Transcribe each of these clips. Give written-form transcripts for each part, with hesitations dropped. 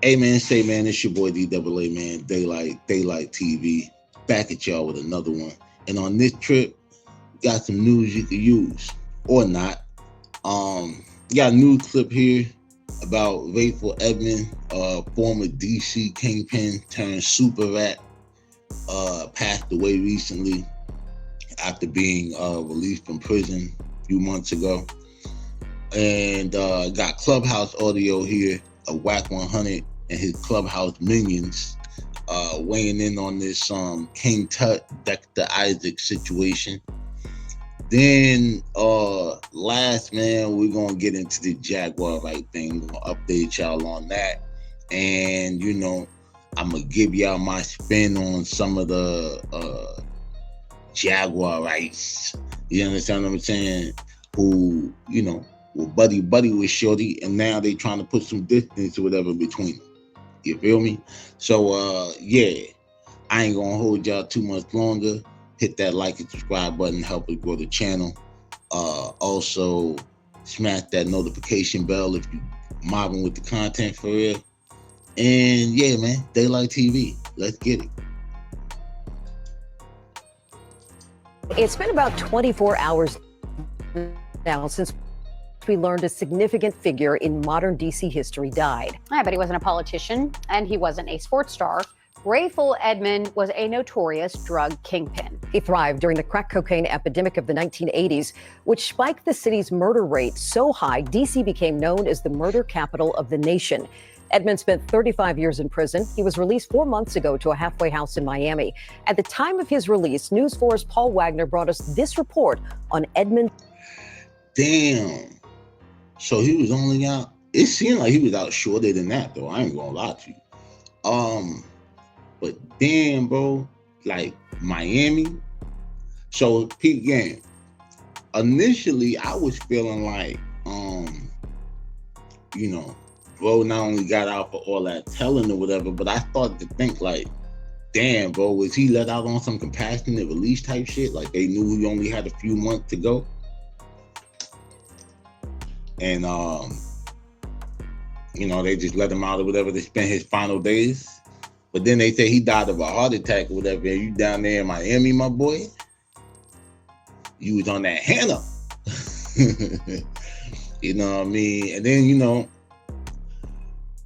Hey man, say man, it's your boy DAA man, Daylight TV, back at y'all with another one. And on this trip, got some news you could use or not. Got a news clip here about Rayful Edmond, former DC kingpin turned super rat, passed away recently after being released from prison a few months ago. And got Clubhouse audio here of Wack 100 and his Clubhouse minions weighing in on this King Tut, Dexter Isaac situation. Then last, man, we're gonna get into the Jaguar Wright thing. We're gonna update y'all on that. And I'm gonna give y'all my spin on some of the Jaguar Wrights. You understand what I'm saying? Who, were buddy with Shorty, and now they trying to put some distance or whatever between them. You feel me? So yeah, I ain't gonna hold y'all too much longer. Hit that like and subscribe button, help us grow the channel. Also, smash that notification bell if you mobbing with the content for real. And yeah, man, Daylight TV. Let's get it. It's been about 24 hours now since we learned a significant figure in modern DC history died. Yeah, but he wasn't a politician and he wasn't a sports star. Rayful Edmond was a notorious drug kingpin. He thrived during the crack cocaine epidemic of the 1980s, which spiked the city's murder rate so high, DC became known as the murder capital of the nation. Edmond spent 35 years in prison. He was released 4 months ago to a halfway house in Miami. At the time of his release, News 4's Paul Wagner brought us this report on Edmond. Damn. So he was only out. It seemed like he was out shorter than that, though. I ain't gonna lie to you. But damn, bro, like Miami. So peak game. Initially, I was feeling like, bro not only got out for all that telling or whatever, but I started to think like, damn, bro, was he let out on some compassionate release type shit? Like they knew he only had a few months to go. And they just let him out or whatever to spend his final days. But then they say he died of a heart attack or whatever. And you down there in Miami, my boy, you was on that Hannah. You know what I mean? And then,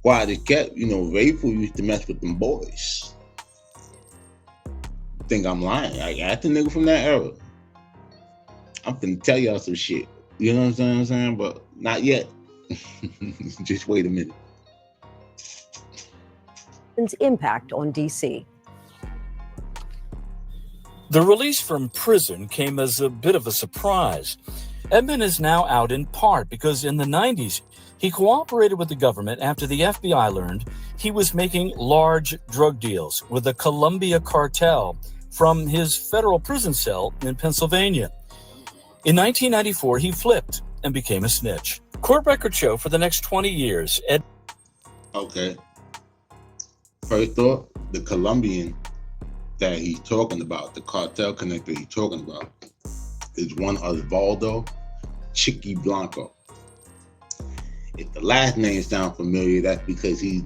while it kept, Rayful used to mess with them boys. Think I'm lying? I got the nigga from that era. I'm finna tell y'all some shit. You know what I'm saying? But not yet. Just wait a minute. Impact on DC. The release from prison came as a bit of a surprise. Edmond is now out in part because in the 90s, he cooperated with the government after the FBI learned he was making large drug deals with the Columbia cartel from his federal prison cell in Pennsylvania. In 1994, he flipped and became a snitch. Court records show for the next 20 years, Okay. First off, the Colombian that he's talking about, the cartel connector he's talking about, is one Osvaldo Chiqui Blanco. If the last name sounds familiar, that's because he's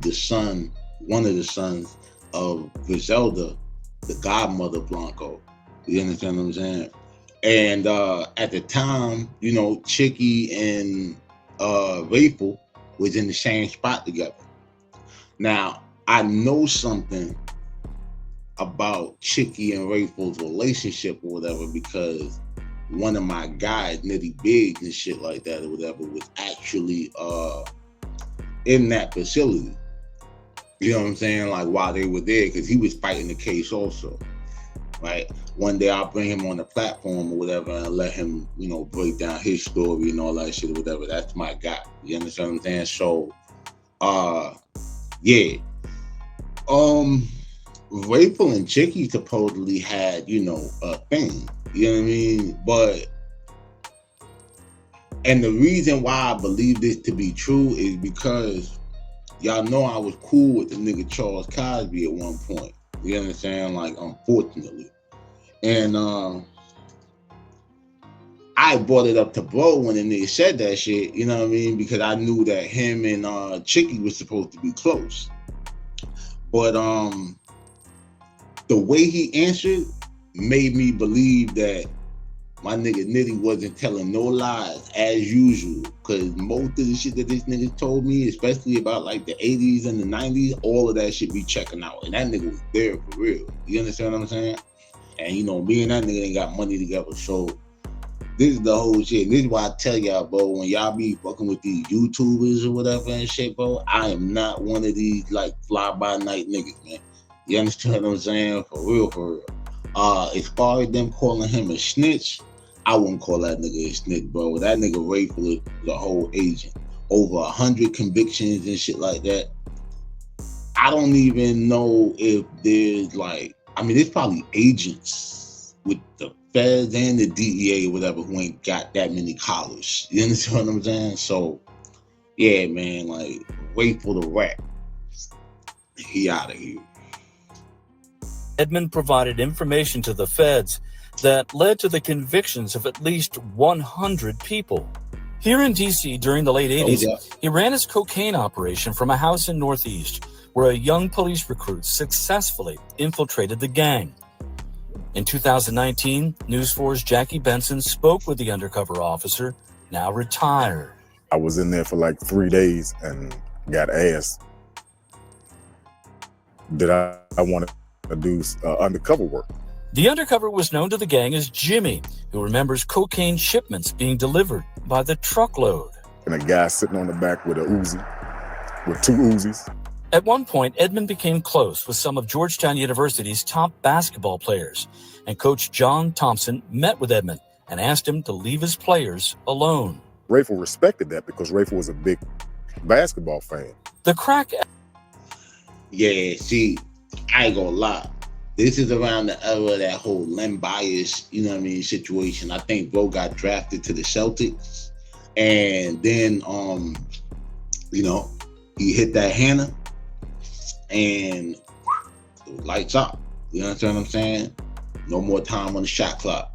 one of the sons of Griselda, the godmother Blanco. You understand what I'm saying? And at the time, Chiqui and Rayful was in the same spot together. Now, I know something about Chiqui and Rayful's relationship or whatever because one of my guys, Nitty Biggs and shit like that or whatever, was actually in that facility. You know what I'm saying? Like while they were there, because he was fighting the case also. Right? One day I'll bring him on the platform or whatever and let him, break down his story and all that shit or whatever. That's my guy. You understand what I'm saying? So, yeah. Rayful and Chiqui supposedly had, a thing. You know what I mean? And the reason why I believe this to be true is because y'all know I was cool with the nigga Charles Cosby at one point. You understand? Like, unfortunately. And I brought it up to bro when the nigga said that shit, you know what I mean? Because I knew that him and Chiqui was supposed to be close. But the way he answered made me believe that my nigga Nitty wasn't telling no lies as usual. Cause most of the shit that this nigga told me, especially about like the 80s and the 90s, all of that shit be checking out. And that nigga was there for real. You understand what I'm saying? And you know, me and that nigga ain't got money together. So this is the whole shit. This is why I tell y'all, bro, when y'all be fucking with these YouTubers or whatever and shit, bro, I am not one of these like fly-by-night niggas, man. You understand what I'm saying? For real, for real. As far as them calling him a snitch, I wouldn't call that nigga a snitch, bro. That nigga Rayful is the whole agent. Over 100 convictions and shit like that. I don't even know if there's like, I mean, there's probably agents with the feds and the DEA or whatever who ain't got that many collars. You understand what I'm saying? So, yeah, man, like, Rayful the rat. He out of here. Edmond provided information to the feds that led to the convictions of at least 100 people. Here in D.C. during the late 80s, he ran his cocaine operation from a house in Northeast where a young police recruit successfully infiltrated the gang. In 2019, News 4's Jackie Benson spoke with the undercover officer, now retired. I was in there for like 3 days and got asked, did I want to do undercover work? The undercover was known to the gang as Jimmy, who remembers cocaine shipments being delivered by the truckload. And a guy sitting on the back with a Uzi, with 2 Uzis. At one point, Edmond became close with some of Georgetown University's top basketball players, and Coach John Thompson met with Edmond and asked him to leave his players alone. Rayful respected that because Rayful was a big basketball fan. The crack... Yeah, see, I ain't gonna lie. This is around the era of that whole Len Bias, you know what I mean, situation. I think bro got drafted to the Celtics, and then you know, he hit that Hannah, and lights out. You understand what I'm saying? No more time on the shot clock.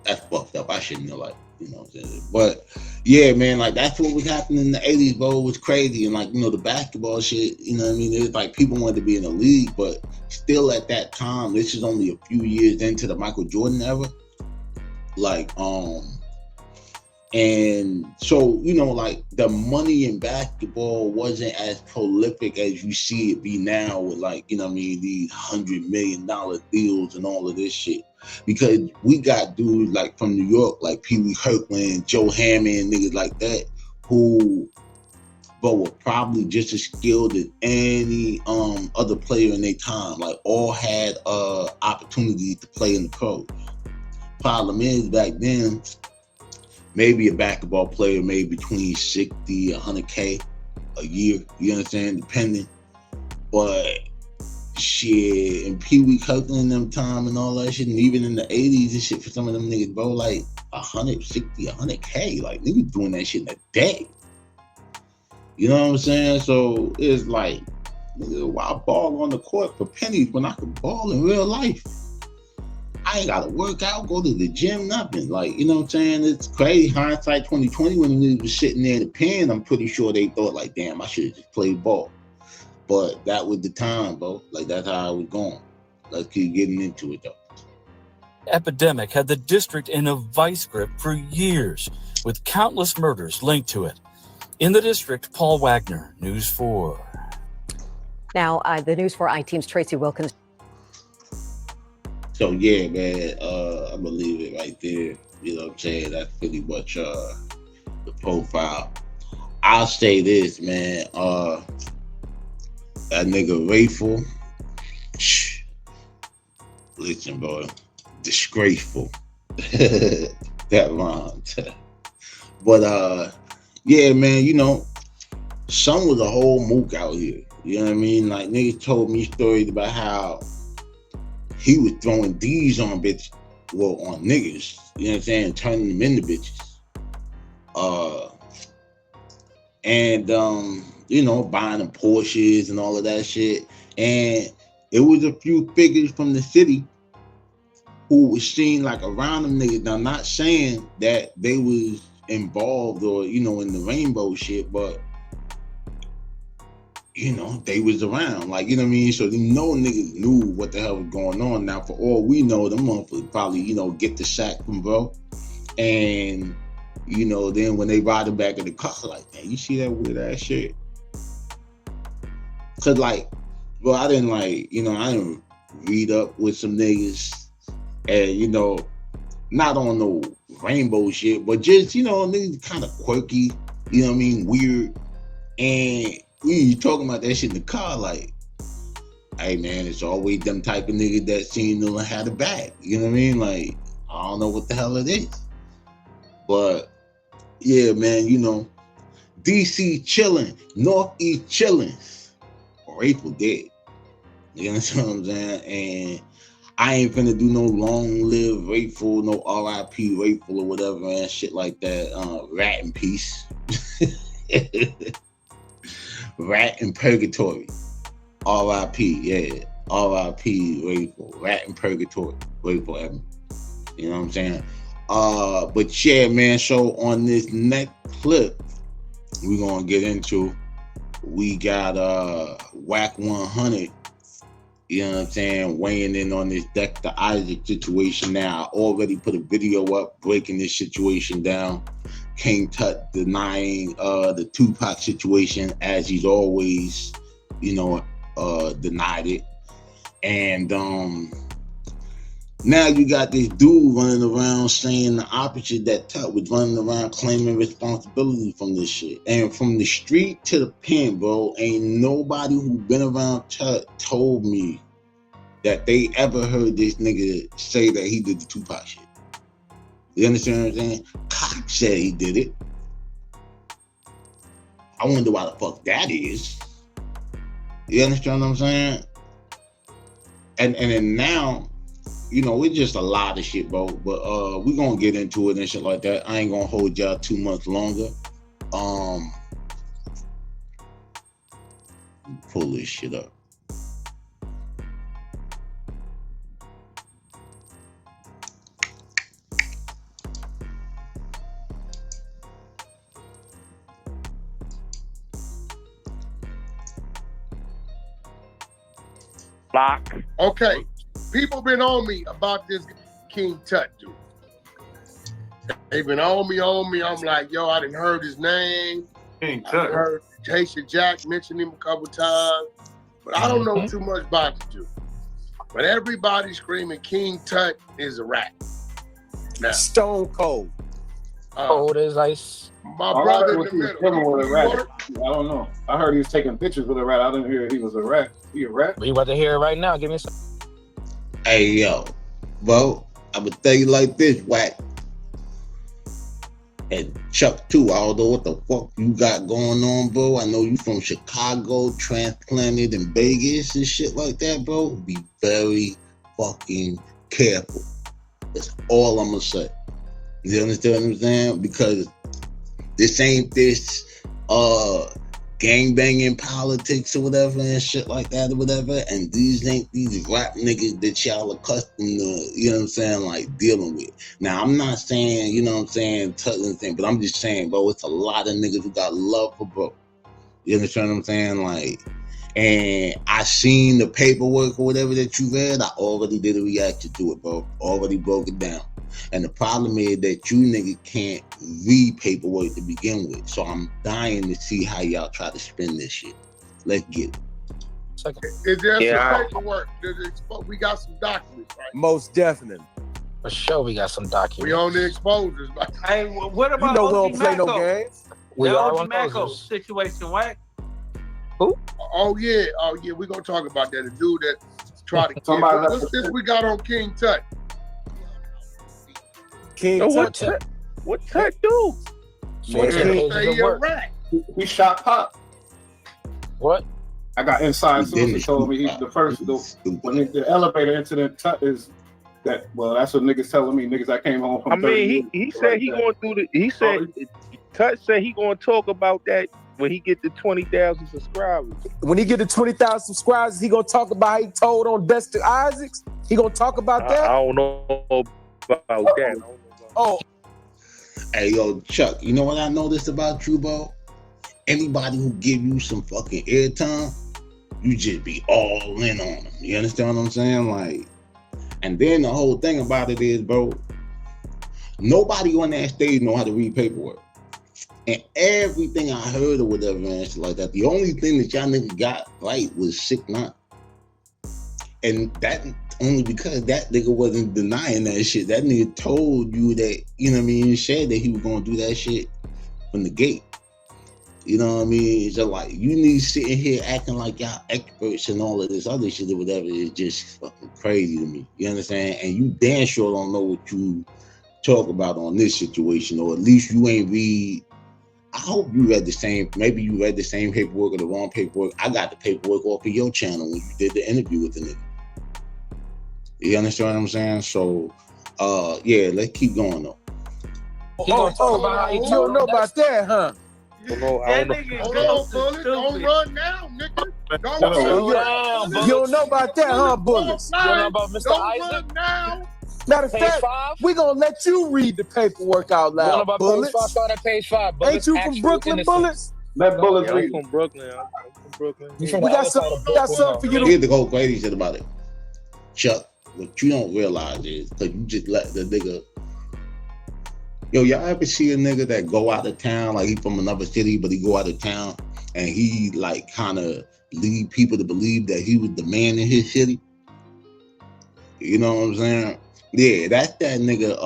That's fucked up. I shouldn't know, like, you know what I'm saying? But yeah, man, like that's what was happening in the 80s, bro. It was crazy. And like, you know, the basketball shit, you know what I mean? It was like people wanted to be in the league, but still at that time, this is only a few years into the Michael Jordan era. Like, and so, you know, like the money in basketball wasn't as prolific as you see it be now with, like, you know what I mean, these $100 million deals and all of this shit. Because we got dudes like from New York, like Pee Wee Kirkland, Joe Hammond, niggas like that, who, but were probably just as skilled as any other player in their time. Like all had opportunities to play in the pros. Problem is, back then, maybe a basketball player made between 60, 100K a year, you understand, depending. But shit, and Pee Wee Kirkland them time and all that shit, and even in the 80s and shit for some of them niggas, bro, like 160, 100K, like niggas doing that shit in a day. You know what I'm saying? So it's like, nigga, why ball on the court for pennies when I can ball in real life? I ain't gotta work out, go to the gym, nothing. Like, you know what I'm saying? It's crazy. Hindsight 2020, when the niggas was sitting there in the pen, I'm pretty sure they thought like, damn, I should have just played ball. But that was the time, bro. Like, that's how I was going. Let's keep getting into it, though. Epidemic had the district in a vice grip for years, with countless murders linked to it. In the district, Paul Wagner, News 4. Now, the News 4 I-Team's Tracy Wilkins. So, yeah, man, I'm going to leave it right there. You know what I'm saying? That's pretty much the profile. I'll say this, man. That nigga Rayful, listen, bro, disgraceful. That rhymed. But yeah, man, you know, son was a whole mook out here. You know what I mean? Like, niggas told me stories about how he was throwing D's on bitches, well, on niggas. You know what I'm saying? Turning them into bitches. You know, buying them Porsches and all of that shit. And it was a few figures from the city who was seen like around them niggas. Now, I'm not saying that they was involved or, you know, in the rainbow shit, but they was around. Like, you know what I mean? So niggas knew what the hell was going on. Now, for all we know, them motherfuckers probably, get the sack from bro. And, then when they ride him back in the car, like, man, you see that weird ass shit? Cause like, bro, I didn't read up with some niggas and, not on no rainbow shit, but just, niggas kind of quirky, weird. And we talking about that shit in the car, like, hey man, it's always them type of niggas that seem to have the bag. You know what I mean? Like, I don't know what the hell it is. But yeah, man, DC chilling, Northeast chilling. Rayful dead. You understand what I'm saying? And I ain't finna do no long live Rayful, no RIP Rayful or whatever and shit like that. Rat in peace. Rat in purgatory. RIP, yeah. RIP Rayful. Rat in purgatory. Rayful Edmond. You know what I'm saying? But yeah, man, so on this next clip, we're gonna get into, we got Wack 100, you know what I'm saying, weighing in on this Dexter Isaac situation. Now, I already put a video up breaking this situation down. King Tut denying the Tupac situation, as he's always, denied it. And now you got this dude running around saying the opposite, that Tut was running around claiming responsibility from this shit. And from the street to the pen, bro, ain't nobody who been around Tut told me that they ever heard this nigga say that he did the Tupac shit. You understand what I'm saying? Cox said he did it. I wonder why the fuck that is. You understand what I'm saying? And then now, it's just a lot of shit, bro. But we're gonna get into it and shit like that. I ain't gonna hold y'all too much longer. Pull this shit up. Block. Okay, people been on me about this King Tut dude. They've been on me. I'm like, yo, I done heard his name. King I Tut. heard Haitian Jack mention him a couple times, but I don't know too much about the dude. But everybody's screaming King Tut is a rat. Now, Stone cold. Cold as ice. My brother in the middle. With a rat. I don't know. I heard he was taking pictures with a rat. I didn't hear he was a rat. He a rat? We about to hear it right now. Give me some. Hey, yo, bro, I'm gonna tell you like this, Wack. And Chuck, too, I don't know what the fuck you got going on, bro. I know you from Chicago, transplanted in Vegas and shit like that, bro. Be very fucking careful. That's all I'm gonna say. You understand what I'm saying? Because this ain't this gangbanging politics or whatever and shit like that or whatever. And these ain't these rap niggas that y'all accustomed to, you know what I'm saying, like dealing with. Now, I'm not saying, you know what I'm saying, touching thing, but I'm just saying, bro, it's a lot of niggas who got love for bro. You understand what I'm saying? Like, and I seen the paperwork or whatever that you read. I already did a reaction to it, bro. Already broke it down. And the problem is that you niggas can't read paperwork to begin with. So I'm dying to see how y'all try to spin this shit. Let's get it. Is there some paperwork? We got some documents, right? Most definitely. For sure, we got some documents. We on the exposures, right? Hey, what about we OG don't play no Macko? games. We That are OG on Macko those. situation, Wack. Oh yeah, we're gonna talk about that. The dude that tried to kill. Somebody What's this we got on King Tut? King Tut. What Tut do? Man, King- Say he a rat. He shot Pop. What? I got inside He didn't sources told me he's shoot the Pop. first. When the elevator incident, Tut is that. Well, that's what niggas telling me. Niggas that came home from. I mean, he said he going through the. He said Tut said he going to talk about that when he get to 20,000 subscribers. When he get to 20,000 subscribers, he gonna talk about how he told on Dexter Isaacs. He gonna talk about that. I don't know about that. Oh, Hey, yo, Chuck, you know what I noticed about you, bro? anybody who give you some fucking airtime, you just be all in on them. You understand what I'm saying? Like, and then the whole thing about it is, bro, nobody on that stage know how to read paperwork. And everything I heard or whatever and shit like that, the only thing that y'all niggas got right was 6ix9ine. And that only because that nigga wasn't denying that shit. That nigga told you that, you know what I mean, said that he was gonna do that shit from the gate. You know what I mean? So like, you need sitting here acting like y'all experts and all of this other shit or whatever is just fucking crazy to me. You understand? And you damn sure don't know what you talk about on this situation, or at least you ain't read. I hope you read the same, maybe you read the same paperwork or the wrong paperwork. I got the paperwork off of your channel when you did the interview with the nigga. You understand what I'm saying? So, yeah, let's keep going though. You don't know about that, huh? That nigga don't run now, nigga. You don't know about that, huh, Bullets? You don't know about Mr. Isaac? Run now. Matter of fact, we're going to let you read the paperwork out loud, You don't know about Bullets. page 5? Start at page 5. Ain't you from Brooklyn, Bullets? Let Bullets read. I'm from Brooklyn. We got something for you to Here's the whole crazy shit about it. Chuck, what you don't realize is, because you just let the nigga. Yo, y'all ever see a nigga that go out of town, like he from another city, but he go out of town and he like kind of lead people to believe that he was the man in his city? You know what I'm saying? Yeah, that's that nigga,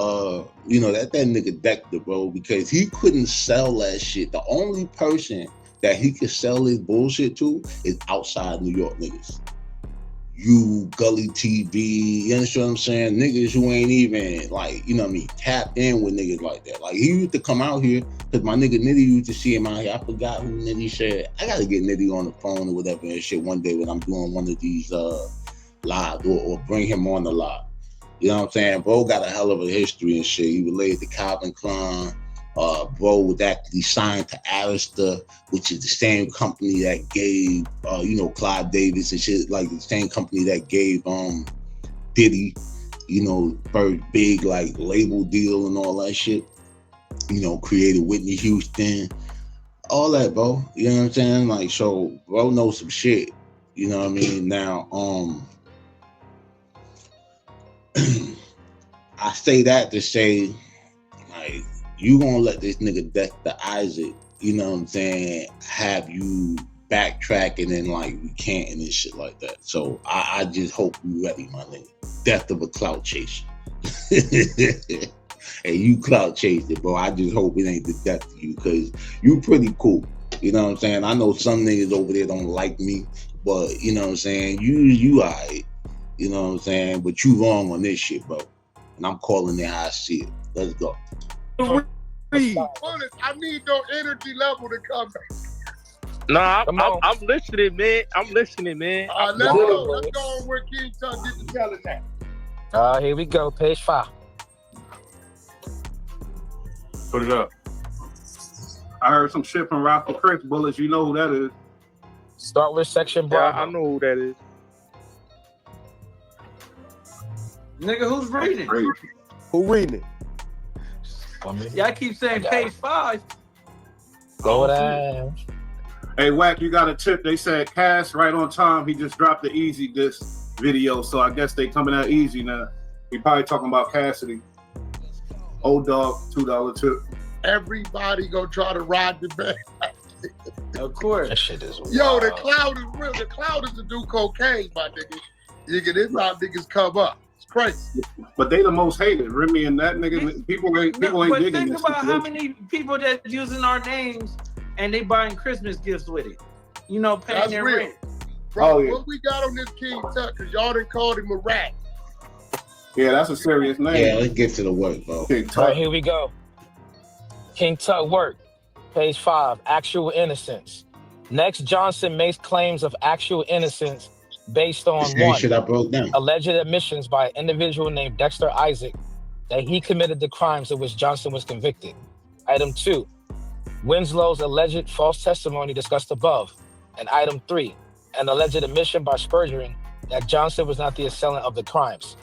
you know, that nigga Dexter, bro, because he couldn't sell that shit. The only person that he could sell his bullshit to is outside New York niggas. You, Gully TV, you understand what I'm saying? Niggas who ain't even, like, you know what I mean, tapped in with niggas like that. Like, he used to come out here, because my nigga Nitty used to see him out here. I forgot who Nitty said. I got to get Nitty on the phone or whatever and shit one day when I'm doing one of these live, or bring him on the live. You know what I'm saying? Bro got a hell of a history and shit. He related to Calvin Klein. Bro was actually signed to Arista, which is the same company that gave, you know, Clive Davis and shit, like the same company that gave Diddy, you know, first big like label deal and all that shit. You know, created Whitney Houston, all that, bro. You know what I'm saying? Like, so bro knows some shit. You know what I mean? Now, I say that to say, like, you gonna let this nigga Dexter Isaac, you know what I'm saying, have you backtracking and like recanting and shit like that. So I just hope you ready, my nigga. Death of a clout chaser. And you clout chased it, bro. I just hope it ain't the death of you, because you pretty cool. You know what I'm saying? I know some niggas over there don't like me, but you know what I'm saying? You all right. You know what I'm saying? But you wrong on this shit, bro. And I'm calling it how I see it. Let's go. I need your energy level to come back. Nah, I'm listening, man. I'm listening, man. Let's go. Let's go on where King Tut get to telling that. Here we go. Page 5. Put it up. I heard some shit from Rayful Chris Bullets. You know who that is. Start with section Bravo. Yeah, I know who that is. Nigga, who's reading? Who reading it? Y'all keep saying page 5. Go down. Hey, Wack, you got a tip. They said Cass right on time. He just dropped the Easy Disc video, so I guess they coming out easy now. He probably talking about Cassidy. Old dog, $2 tip. Everybody gonna try to ride the back. Of course. That shit is wild. Yo, the cloud is real. The cloud is to do cocaine, my nigga. Nigga, this how niggas come up. It's crazy. But they the most hated. Remy and that nigga, people ain't But digging think this. about how many people that's using our names and they buying Christmas gifts with it. You know, paying That's their real. rent. Bro, what we got on this King Tut, because y'all done called him a rat. Yeah, that's a serious name. Yeah, let's get to the work, bro. All right, here we go. King Tut work. Page 5. Actual innocence. Next, Johnson makes claims of actual innocence based on one, shit I broke down. alleged admissions by an individual named Dexter Isaac that he committed the crimes of which Johnson was convicted. Item 2, Winslow's alleged false testimony discussed above. And item 3, an alleged admission by Spurgeon that Johnson was not the assailant of the crimes.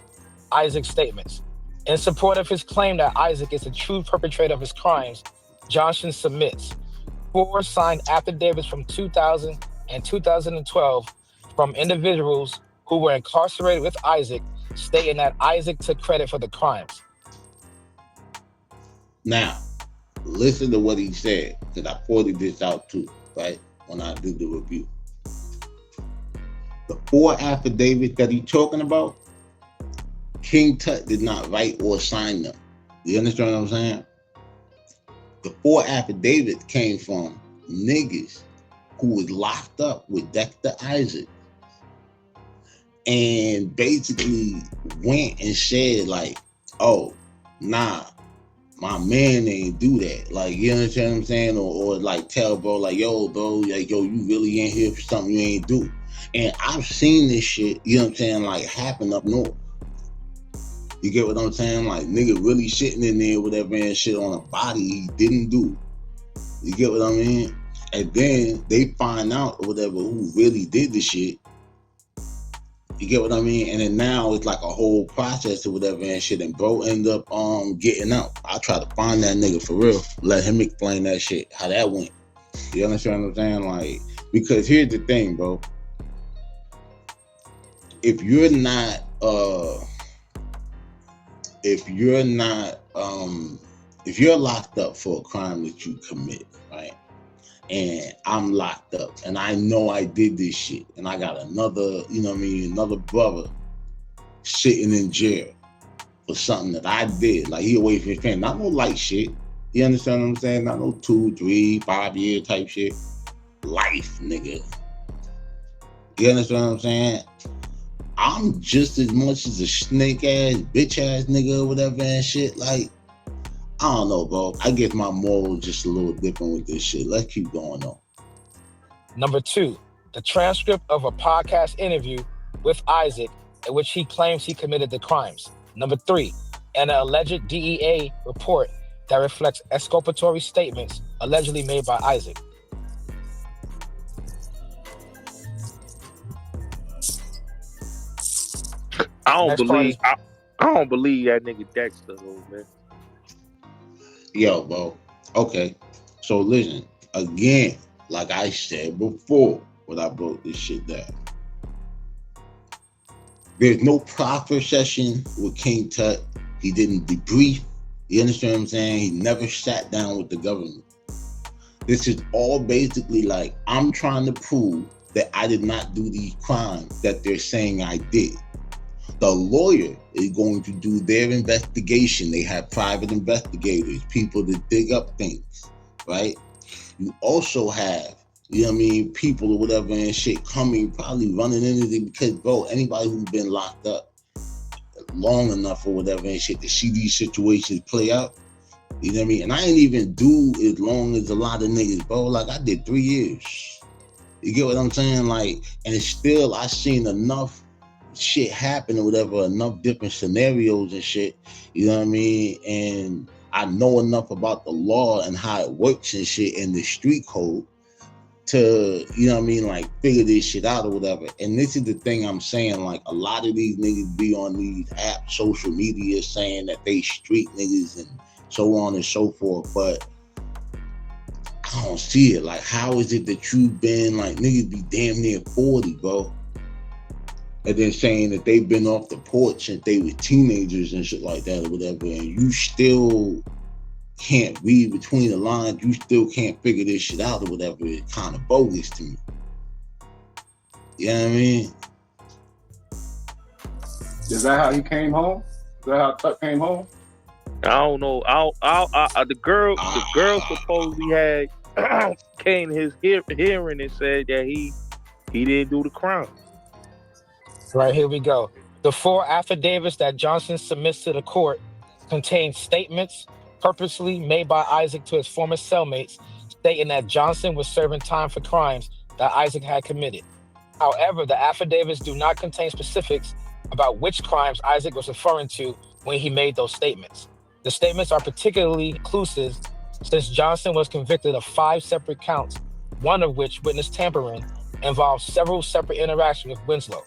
Isaac's statements. In support of his claim that Isaac is the true perpetrator of his crimes, Johnson submits. 4 signed affidavits from 2000 and 2012 from individuals who were incarcerated with Isaac, stating that Isaac took credit for the crimes. Now, listen to what he said, because I pointed this out too, right? When I did the review. The 4 affidavits that he's talking about, King Tut did not write or sign them. You understand what I'm saying? The 4 affidavits came from niggas who was locked up with Dexter Isaac and basically went and said like, oh, nah, my man ain't do that. Like, you understand what I'm saying? Or like tell bro, like, yo, bro, like, yo, you really ain't here for something you ain't do. And I've seen this shit, you know what I'm saying, like happen up north. You get what I'm saying? Like, nigga really sitting in there, whatever, and shit on a body he didn't do. You get what I mean? And then they find out or whatever who really did the shit. You get what I mean? And then now it's like a whole process or whatever and shit. And bro end up getting out. I try to find that nigga for real. Let him explain that shit, how that went. You understand what I'm saying? Like, because here's the thing, bro. If you're locked up for a crime that you commit, right? And I'm locked up and I know I did this shit and I got another, you know what I mean, another brother sitting in jail for something that I did. Like, he away from his family. Not no light shit. You understand what I'm saying? Not no 2, 3, 5 year type shit. Life, nigga. You understand what I'm saying? I'm just as much as a snake ass, bitch ass nigga or whatever and shit. Like, I don't know, bro. I guess my morals just a little different with this shit. Let's keep going on. Number 2, the transcript of a podcast interview with Isaac in which he claims he committed the crimes. Number 3, an alleged DEA report that reflects exculpatory statements allegedly made by Isaac. I don't believe that nigga Dexter, though, man. Yo, bro. Okay. So listen, again, like I said before when I broke this shit down. There's no proffer session with King Tut. He didn't debrief. You understand what I'm saying? He never sat down with the government. This is all basically like, I'm trying to prove that I did not do these crimes that they're saying I did. The lawyer is going to do their investigation. They have private investigators, people that dig up things, right? You also have, you know what I mean, people or whatever and shit coming, probably running into it because, bro, anybody who's been locked up long enough or whatever and shit to see these situations play out, you know what I mean? And I ain't even do as long as a lot of niggas, bro. Like, I did 3 years. You get what I'm saying? Like, and it's still, I seen enough shit happen or whatever, enough different scenarios and shit, you know what I mean? And I know enough about the law and how it works and shit in the street code to, you know what I mean, like figure this shit out or whatever. And this is the thing I'm saying, like a lot of these niggas be on these apps, social media saying that they street niggas and so on and so forth, but I don't see it. Like, how is it that you've been, like, niggas be damn near 40, bro? And then saying that they've been off the porch since they were teenagers and shit like that or whatever, and you still can't read between the lines, you still can't figure this shit out or whatever. It's kind of bogus to me. You know what I mean? Is that how he came home? Is that how Tuck came home? I don't know. The girl supposedly had came to his hearing and said that he didn't do the crime. Right, here we go. The 4 affidavits that Johnson submits to the court contain statements purposely made by Isaac to his former cellmates, stating that Johnson was serving time for crimes that Isaac had committed. However, the affidavits do not contain specifics about which crimes Isaac was referring to when he made those statements. The statements are particularly inclusive since Johnson was convicted of 5 separate counts, one of which, witness tampering, involved several separate interactions with Winslow.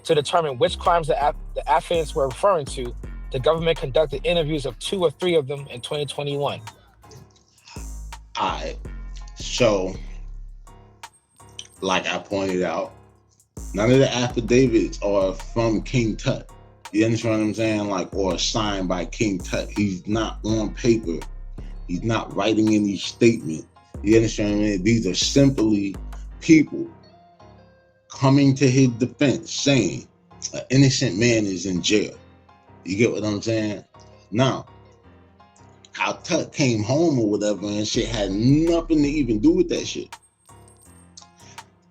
To determine which crimes the affidavits were referring to, the government conducted interviews of 2 or 3 of them in 2021. All right. So, like I pointed out, none of the affidavits are from King Tut. You understand what I'm saying? Like, or signed by King Tut. He's not on paper. He's not writing any statement. You understand what I mean? These are simply people coming to his defense saying an innocent man is in jail. You get what I'm saying? Now, how Tut came home or whatever and shit had nothing to even do with that shit.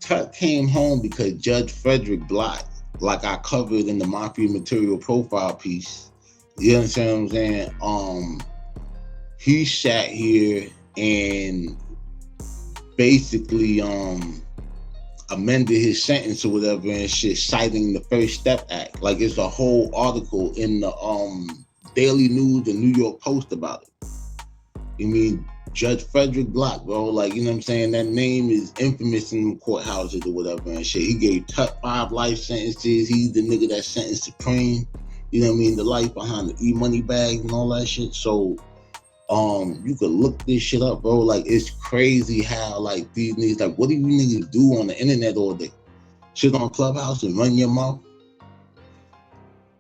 Tut came home because Judge Frederick Black, like I covered in the Mafia Material Profile piece, you understand what I'm saying? He sat here and basically amended his sentence or whatever and shit, citing the First Step Act. Like, it's a whole article in the Daily News, the New York Post about it. You mean Judge Frederick Black, bro? Like, you know what I'm saying? That name is infamous in the courthouses or whatever and shit. He gave Tut 5 life sentences. He's the nigga that sentenced Supreme. You know what I mean? The life behind the E-money bags and all that shit. So, you could look this shit up, bro. Like, it's crazy how, like, these niggas, like, what do you niggas do on the internet all day? Shit on Clubhouse and run your mouth?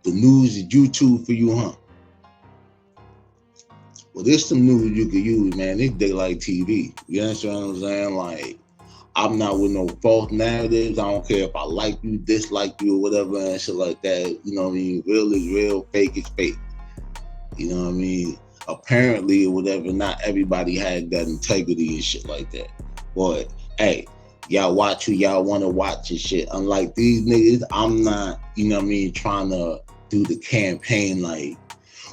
The news is YouTube for you, huh? Well, there's some news you could use, man. It's daylight TV. You understand what I'm saying? Like, I'm not with no false narratives. I don't care if I like you, dislike you, or whatever, and shit like that. You know what I mean? Real is real, fake is fake. You know what I mean? Apparently, or whatever, not everybody had that integrity and shit like that. But, hey, y'all watch who y'all want to watch and shit. Unlike these niggas, I'm not, you know what I mean, trying to do the campaign like,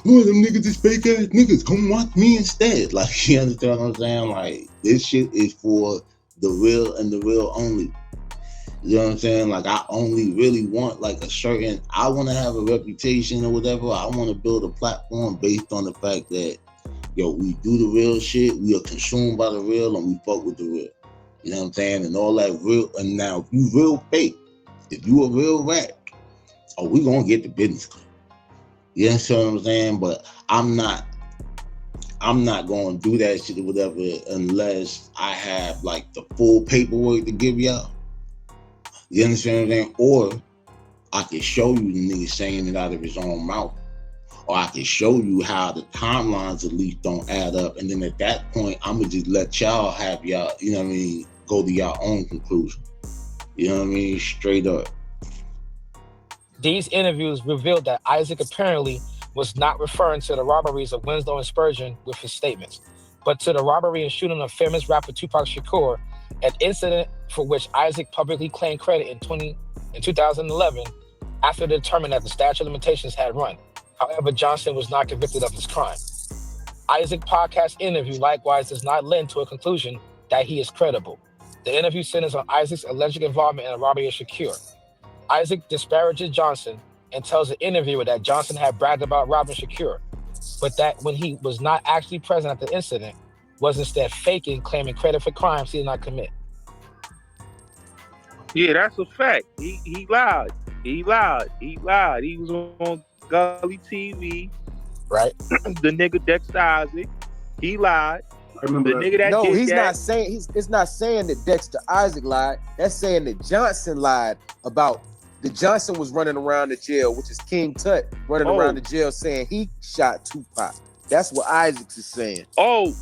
oh, them niggas is fake ass niggas, come watch me instead. Like, you understand what I'm saying? Like, this shit is for the real and the real only. You know what I'm saying? Like, I only really want like a certain, I want to have a reputation or whatever. I want to build a platform based on the fact that, yo, we do the real shit, we are consumed by the real, and we fuck with the real. You know what I'm saying? And all that real, and now if you real fake, if you a real rat, oh, we gonna get the business clear. You understand what I'm saying? But I'm not going to do that shit or whatever unless I have like the full paperwork to give y'all. You understand what I'm saying? Or I can show you the nigga saying it out of his own mouth. Or I can show you how the timelines at least don't add up. And then at that point, I'm going to just let y'all have y'all, you know what I mean, go to your own conclusion. You know what I mean? Straight up. These interviews revealed that Isaac apparently was not referring to the robberies of Winslow and Spurgeon with his statements, but to the robbery and shooting of famous rapper Tupac Shakur, an incident for which Isaac publicly claimed credit in 2011 after determined that the statute of limitations had run. However, Johnson was not convicted of his crime. Isaac's podcast interview likewise does not lend to a conclusion that he is credible. The interview centers on Isaac's alleged involvement in a robbery of Shakur. Isaac disparages Johnson and tells the interviewer that Johnson had bragged about robbing Shakur, but that when he was not actually present at the incident, was instead faking, claiming credit for crimes he did not commit. Yeah, that's a fact. He lied. He lied. He lied. He was on Gully TV. Right. The nigga Dexter Isaac. He lied. I remember the nigga that no, did he's that. not saying it's not saying that Dexter Isaac lied. That's saying that Johnson lied about the Johnson was running around the jail, which is King Tut running around the jail saying he shot Tupac. That's what Isaacs is saying. Oh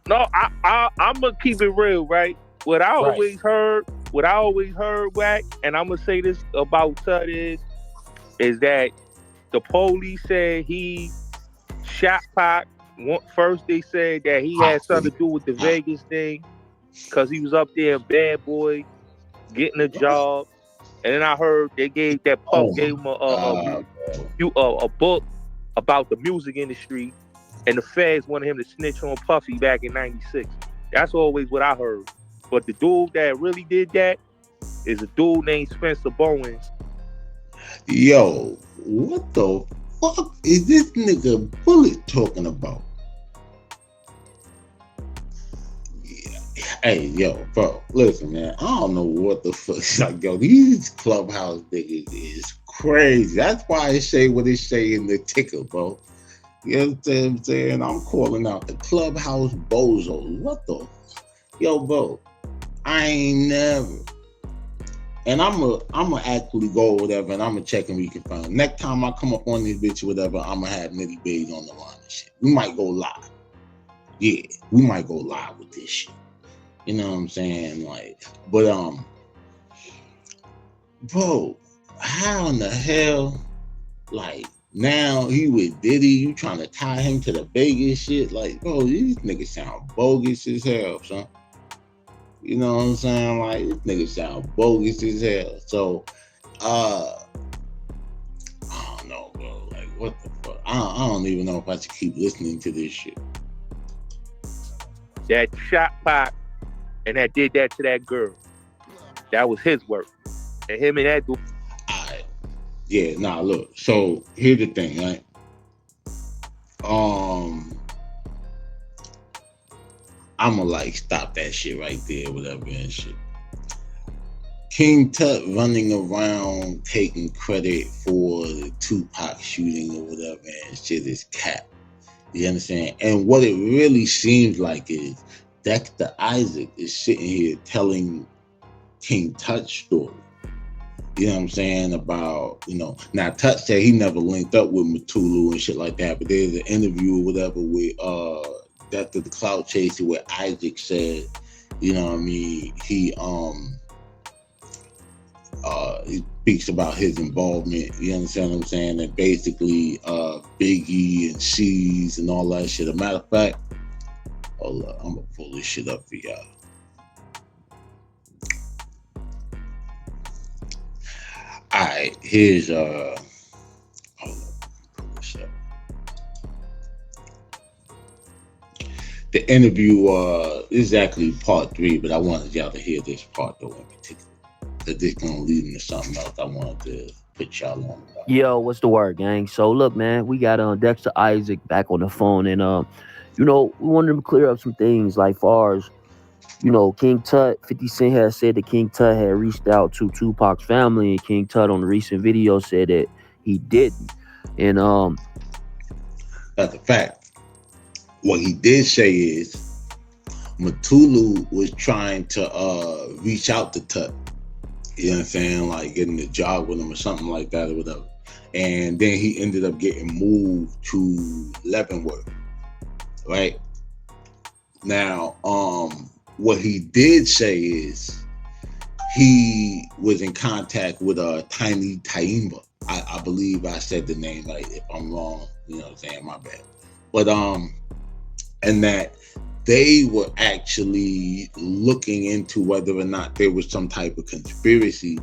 no, I'm gonna keep it real, right? What I always heard, Wack, and I'm gonna say this about Tut is that the police said he shot Pac. First they said that he had something to do with the Vegas thing because he was up there in Bad Boy getting a job. And then I heard they gave that Puff gave him a book about the music industry, and the feds wanted him to snitch on Puffy back in '96. That's always what I heard. But the dude that really did that is a dude named Spencer Bowens. Yo, what the fuck is this nigga Bullet talking about? Hey, yo, bro, listen, man, I don't know what the fuck. Like, yo, these Clubhouse niggas is crazy. That's why it say what it say in the ticker, bro. You know what I'm saying? I'm calling out the Clubhouse bozos. What the? yo, bro, I ain't never. And I'm actually go or whatever, and I'm gonna check and reconfirm. Next time I come up on this bitch or whatever, I'm gonna have Nitty Bitty on the line and shit. We might go live. Yeah, we might go live with this shit. You know what I'm saying? Like, but bro, how in the hell, like, now he with Diddy, you trying to tie him to the Vegas shit? Like, bro, these niggas sound bogus as hell, son. You know what I'm saying? Like, this nigga sound bogus as hell. So, I don't know, bro. Like, what the fuck? I don't even know if I should keep listening to this shit. That shot Pac and that did that to that girl. That was his work. And him and that dude. Alright. Yeah, nah, look. So, here's the thing, right? I'ma like stop that shit right there, whatever and shit. King Tut running around taking credit for the Tupac shooting or whatever and shit is cap. You understand? And what it really seems like is Dexter Isaac is sitting here telling King Tut's story. You know what I'm saying? About, you know, now Tut said he never linked up with Matulu and shit like that, but there's an interview or whatever with after the Cloud Chaser where Isaac said, you know what I mean, he speaks about his involvement, you understand what I'm saying, and basically Biggie and C's and all that shit. As a matter of fact, hold up, I'm gonna pull this shit up for y'all. Alright, here's hold up, pull this up. The interview is actually part 3, but I wanted y'all to hear this part though in particular, because this gonna lead into something else I wanted to put y'all on about. Yo, what's the word, gang? So look, man, we got Dexter Isaac back on the phone, and you know, we wanted to clear up some things, like far as, you know, King Tut, 50 Cent has said that King Tut had reached out to Tupac's family, and King Tut on the recent video said that he didn't. And that's a fact. What he did say is Matulu was trying to reach out to Tut. You know what I'm saying? Like getting a job with him or something like that or whatever. And then he ended up getting moved to Leavenworth. Right? Now, what he did say is he was in contact with Tiny Taimba. I believe I said the name right. If I'm wrong, you know what I'm saying, my bad. But and that they were actually looking into whether or not there was some type of conspiracy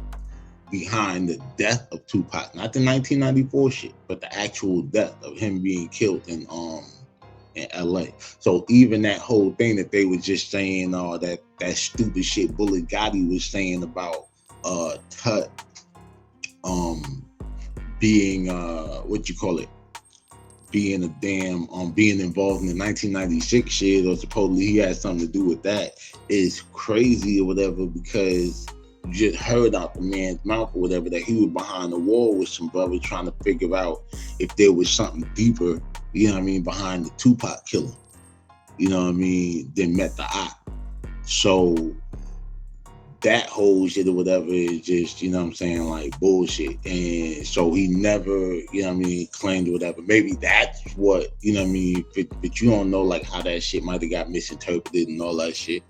behind the death of Tupac, not the 1994 shit, but the actual death of him being killed in LA. So even that whole thing that they were just saying, that stupid shit Bullet Gotti was saying about Tut being being a damn being involved in the 1996 shit, or supposedly he had something to do with that, is crazy or whatever, because you just heard out the man's mouth or whatever that he was behind the wall with some brothers trying to figure out if there was something deeper, you know what I mean, behind the Tupac killing, you know what I mean, than met the eye. So that whole shit or whatever is just, you know what I'm saying, like bullshit. And so he never, you know what I mean, claimed or whatever. Maybe that's what, you know what I mean, but you don't know like how that shit might have got misinterpreted and all that shit,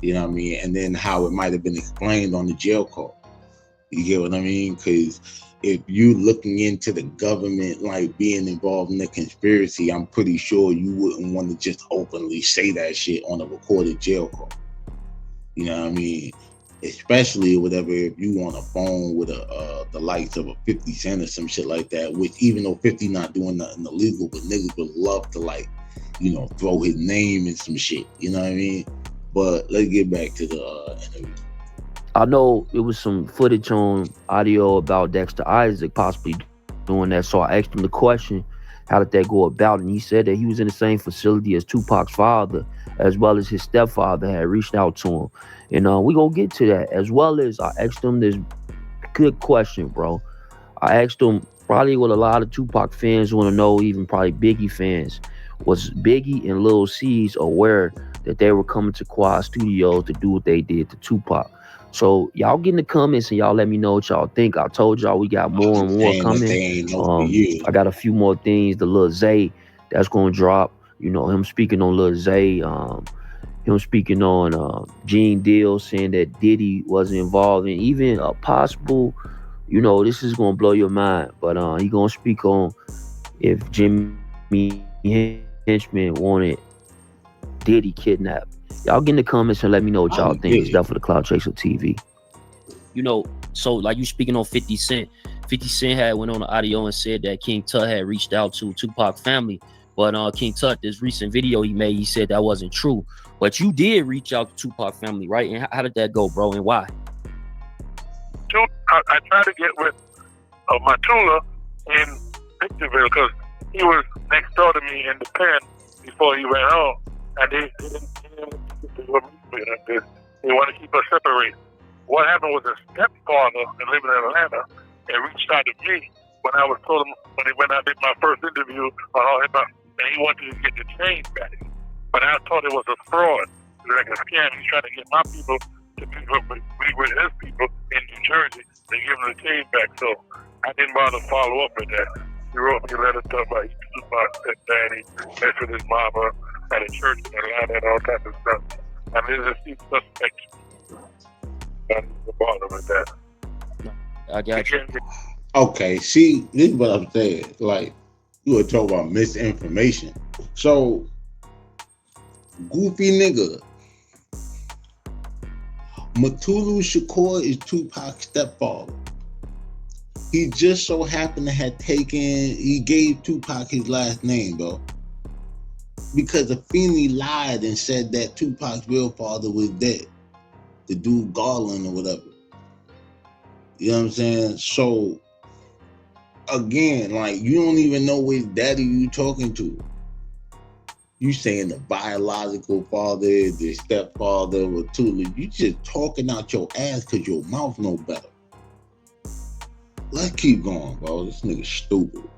you know what I mean, and then how it might have been explained on the jail call. You get what I mean? Because if you looking into the government like being involved in the conspiracy, I'm pretty sure you wouldn't want to just openly say that shit on a recorded jail call. You know what I mean? Especially whatever if you on a phone with the likes of a 50 Cent or some shit like that, which even though 50 not doing nothing illegal, but niggas would love to like, you know, throw his name in some shit, you know what I mean? But let's get back to the interview. I know it was some footage on audio about Dexter Isaac possibly doing that, so I asked him the question, how did that go about? And he said that he was in the same facility as Tupac's father, as well as his stepfather had reached out to him. And we gonna get to that, as well as I asked him this good question, bro. I asked him probably what a lot of Tupac fans want to know, even probably Biggie fans. Was Biggie and Lil C's aware that they were coming to Quad Studios to do what they did to Tupac. So y'all get in the comments and y'all let me know what y'all think. I told y'all we got more and more Saying that coming. they ain't know for years. I got a few more things. The Lil Zay that's gonna drop. You know, him speaking on Lil Zay. Him speaking on Gene Deal, saying that Diddy wasn't involved in even a possible. You know, this is gonna blow your mind. But he gonna speak on if Jimmy Henchman wanted Diddy kidnapped. Y'all get in the comments and let me know what y'all think. It's Death for the Cloud Chaser TV. You know, so like you speaking on 50 Cent. 50 Cent had went on the audio and said that King Tut had reached out to Tupac family. But King Tut, this recent video he made, he said that wasn't true. But you did reach out to Tupac family, right? And how did that go, bro? And why? I tried to get with Matula in Victorville because he was next door to me in the pen before he went home. And they want to keep us separated. What happened was a stepfather that lived in Atlanta and reached out to me when I was told him when I did my first interview on all hip hop, and he wanted to get the chain back. But I thought it was a fraud. It was like a scam. He's trying to get my people to be with his people in New Jersey to give him the chain back. So I didn't bother to follow up with that. He wrote me a letter talking about he took my stepdaddy, messed with his mama at a church in Atlanta and all kinds of stuff. I mean, there's a few suspects. I didn't bother with that. I got you. Okay, see, this is what I'm saying. Like, you were talking about misinformation. So, goofy nigga, Mutulu Shakur is Tupac's stepfather. He just so happened to have he gave Tupac his last name, bro. Because Afeni lied and said that Tupac's real father was dead. The dude Garland or whatever. You know what I'm saying? So, again, like, you don't even know which daddy you talking to. You saying the biological father, the stepfather, or Tulu. You just talking out your ass because your mouth know better. Let's keep going, bro. This nigga stupid.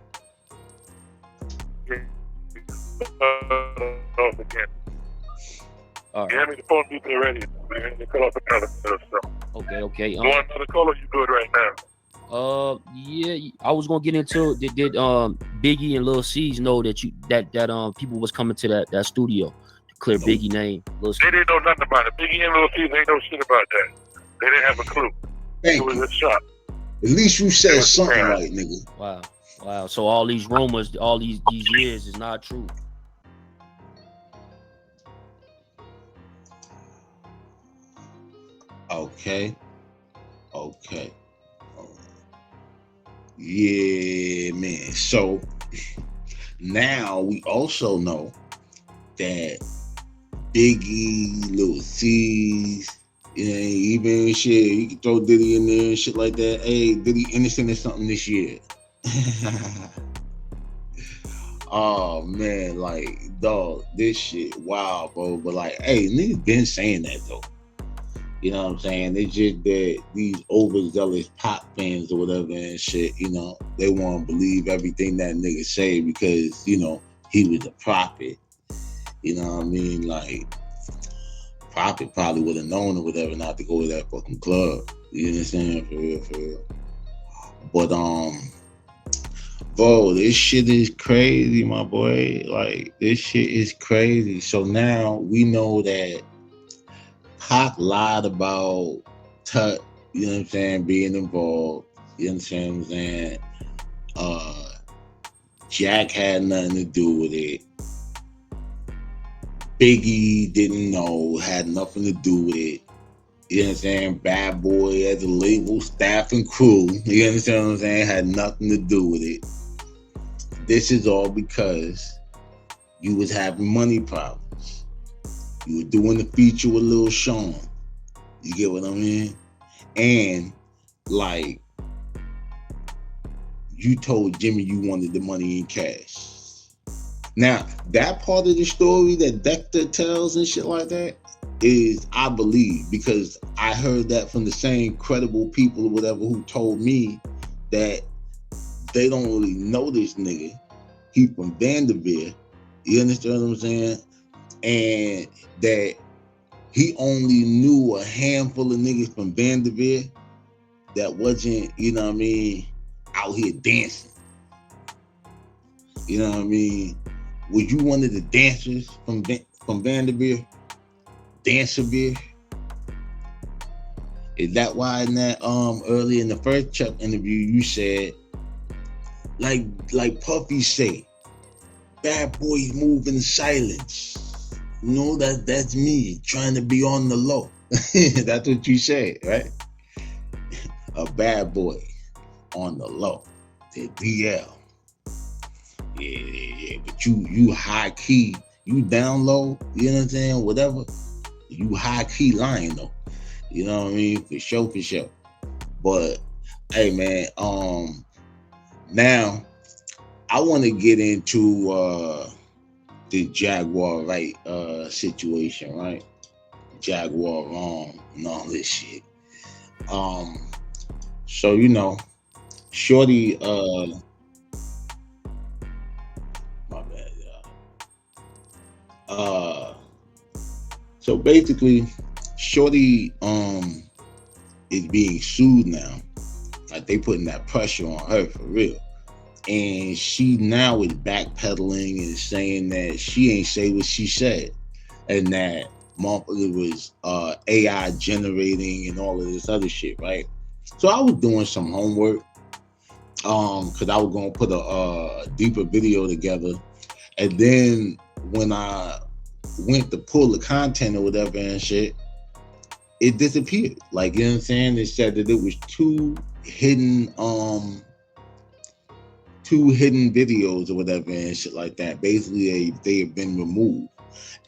All right. You have me the phone beep ready. You cut off another stuff. Okay. You want another caller? You good right now? Yeah. I was gonna get into did Biggie and Lil C's know that people was coming to that studio to clear Biggie name? They didn't know nothing about it. Biggie and Lil C's ain't know shit about that. They didn't have a clue. It was a shot. At least you said something right, nigga. Wow. So all these rumors, all these years is not true. Okay. Yeah, man. So now we also know that Biggie, Lil C's, even shit, you can throw Diddy in there and shit like that. Hey, Diddy innocent or something this year. Oh man, like, dog, this shit wow, bro. But like, hey, niggas been saying that though. You know what I'm saying? It's just that these overzealous pop fans or whatever and shit, they want to believe everything that nigga say because, he was a prophet. You know what I mean? Like, prophet probably would have known or whatever not to go to that fucking club. You understand? For real. But, bro, this shit is crazy, my boy. Like, this shit is crazy. So now we know that Pac lied about Tut, you know what I'm saying, being involved. You understand what I'm saying? Jack had nothing to do with it. Biggie didn't know, had nothing to do with it. You know what I'm saying? Bad Boy as a label, staff and crew, you understand what I'm saying, had nothing to do with it. This is all because you was having money problems. You were doing the feature with Lil Sean. You get what I mean? And, like, you told Jimmy you wanted the money in cash. Now, that part of the story that Dexter tells and shit like that is, I believe, because I heard that from the same credible people or whatever who told me that they don't really know this nigga. He from Vanderbilt. You understand what I'm saying? and that he only knew a handful of niggas from Vanderbilt that wasn't, you know what I mean, out here dancing. You know what I mean? Was you one of the dancers from Vanderbilt? Dancerville? Is that why in that early in the first Chuck interview you said, like Puffy say, bad boys move in silence. You know, that's me trying to be on the low. That's what you said, right? A bad boy on the low. The DL. Yeah. But you high key, you down low, you know what I'm saying? Whatever. You high key lying though. You know what I mean? For sure. But hey man, now I want to get into the Jaguar Wright situation, right? Jaguar wrong and all this shit. So you know, Shorty my bad, y'all. So basically, Shorty is being sued now. Like they putting that pressure on her for real. And she now is backpedaling and saying that she ain't say what she said. And that it was AI generating and all of this other shit, right? So I was doing some homework because I was gonna put a deeper video together. And then when I went to pull the content or whatever and shit, it disappeared. Like, you know what I'm saying? It said that it was two hidden videos or whatever and shit like that. Basically, they have been removed.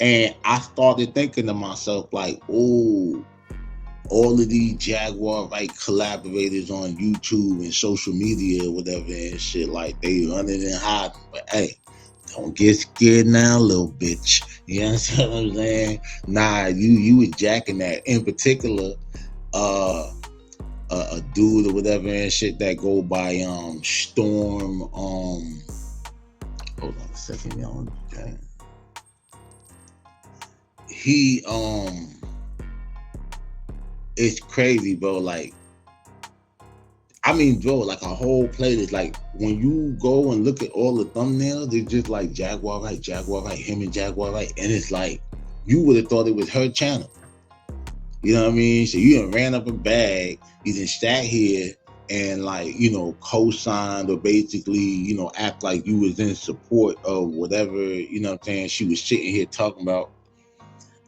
And I started thinking to myself, like, oh, all of these Jaguar Wright collaborators on YouTube and social media or whatever and shit, like, they running and hiding. But hey, don't get scared now, little bitch. You know what I'm saying? Nah, you was jacking that. In particular, a dude or whatever and shit that go by Storm. Hold on a second, y'all. Okay. He it's crazy, bro. Like, I mean, bro, like a whole playlist. Like when you go and look at all the thumbnails, it's just like Jaguar Wright, him and Jaguar Wright, and it's like you would have thought it was her channel. You know what I mean? So you done ran up a bag, you done sat here and like, you know, co-signed or basically, you know, act like you was in support of whatever, you know what I'm saying, she was sitting here talking about.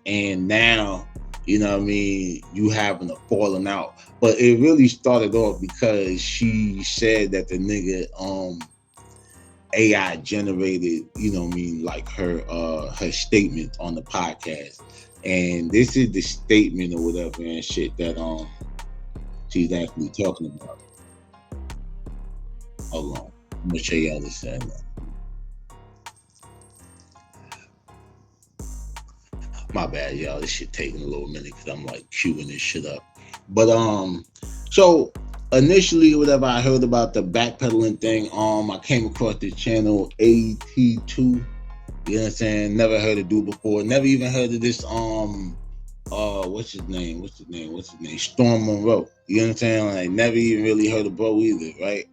And now, you know what I mean, you having a falling out. But it really started off because she said that the nigga AI generated, you know what I mean, like her statement on the podcast. And this is the statement or whatever and shit that she's actually talking about. Hold on. I'm gonna show y'all this thing. My bad, y'all. This shit taking a little minute because I'm like queuing this shit up. But so initially, whatever I heard about the backpedaling thing, I came across this channel AT2. You know what I'm saying? Never heard of dude before. Never even heard of this what's his name? Storm Monroe. You know what I'm saying? Like never even really heard of bro either, right?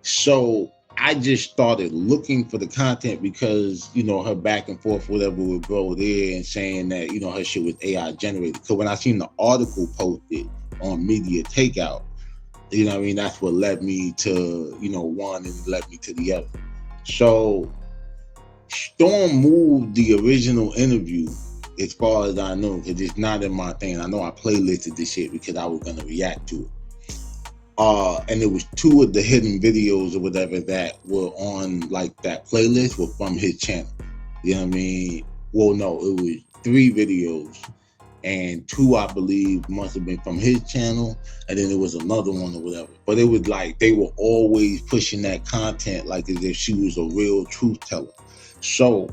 So I just started looking for the content because, you know, her back and forth, whatever with bro there and saying that, you know, her shit was AI generated. So when I seen the article posted on Media Takeout, you know what I mean? That's what led me to, you know, one and led me to the other. So Storm moved the original interview as far as I know, because it's not in my thing. I know I playlisted this shit because I was going to react to it. And it was two of the hidden videos or whatever that were on like that playlist were from his channel. You know what I mean? Well, no, it was 3 videos and 2, I believe, must have been from his channel. And then there was another one or whatever. But it was like they were always pushing that content like as if she was a real truth teller. So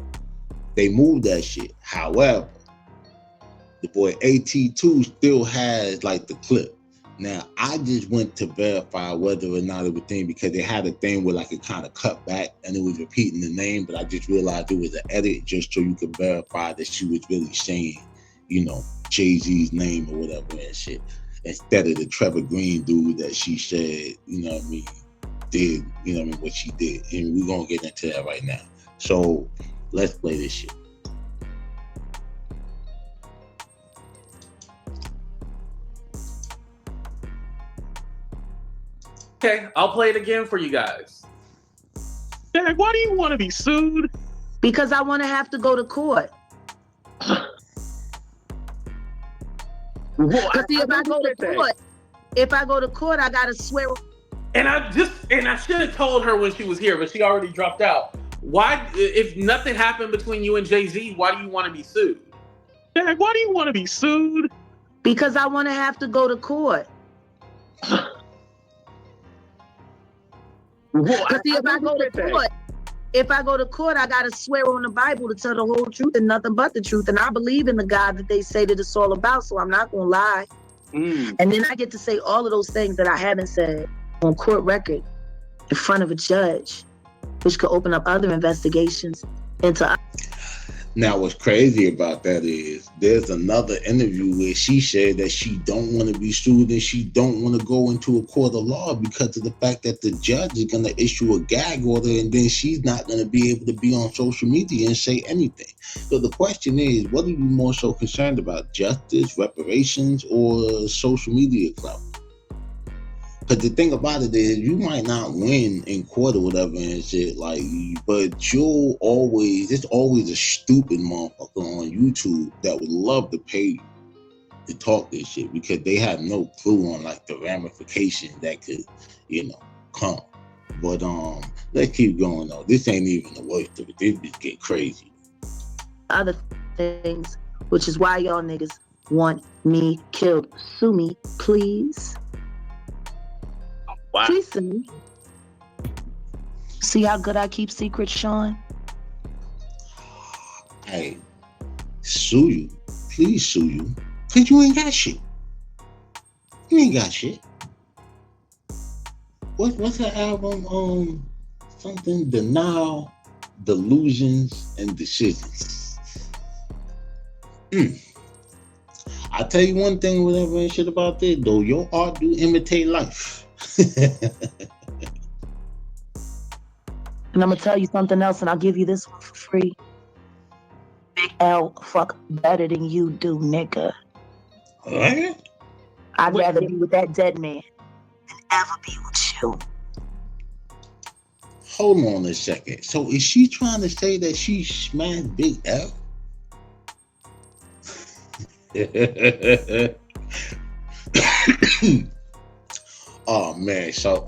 they moved that shit. However, the boy AT2 still has like the clip. Now, I just went to verify whether or not it was a thing because they had a thing where like it kind of cut back and it was repeating the name, but I just realized it was an edit just so you could verify that she was really saying, you know, Jay-Z's name or whatever and shit, instead of the Trevor Green dude that she said, you know what I mean, did, you know what I mean, what she did. And we're going to get into that right now. So let's play this shit. Okay, I'll play it again for you guys. Jag, why do you want to be sued? Because I want to have to go to court. Because if I go to court, I gotta swear. And I should have told her when she was here, but she already dropped out. Why, if nothing happened between you and Jay-Z, why do you want to be sued? Jag, why do you want to be sued? Because I want to have to go to court. Because if I go to court, I gotta swear on the Bible to tell the whole truth and nothing but the truth. And I believe in the God that they say that it's all about, so I'm not gonna lie. And then I get to say all of those things that I haven't said on court record in front of a judge, which could open up other investigations into. Now, what's crazy about that is there's another interview where she said that she don't want to be sued and she don't want to go into a court of law because of the fact that the judge is going to issue a gag order and then she's not going to be able to be on social media and say anything. So the question is, what are you more so concerned about, justice, reparations, or social media clout? Because the thing about it is, you might not win in court or whatever and shit, like, but it's always a stupid motherfucker on YouTube that would love to pay you to talk this shit because they have no clue on like the ramifications that could, you know, come. But let's keep going though. This ain't even the worst of it. This just get crazy. Other things, which is why y'all niggas want me killed. Sue me, please. Wow. Please sue me. See how good I keep secrets, Sean? Hey, sue you. Please sue you. Because you ain't got shit. You ain't got shit. What's the album? Something, Denial, Delusions, and Decisions. I tell you one thing, whatever and shit about this, though, your art do imitate life. And I'm gonna tell you something else, and I'll give you this one for free. Big L fuck better than you do, nigga. What? I'd rather be with that dead man than ever be with you. Hold on a second. So is she trying to say that she smashed Big L? Oh man, so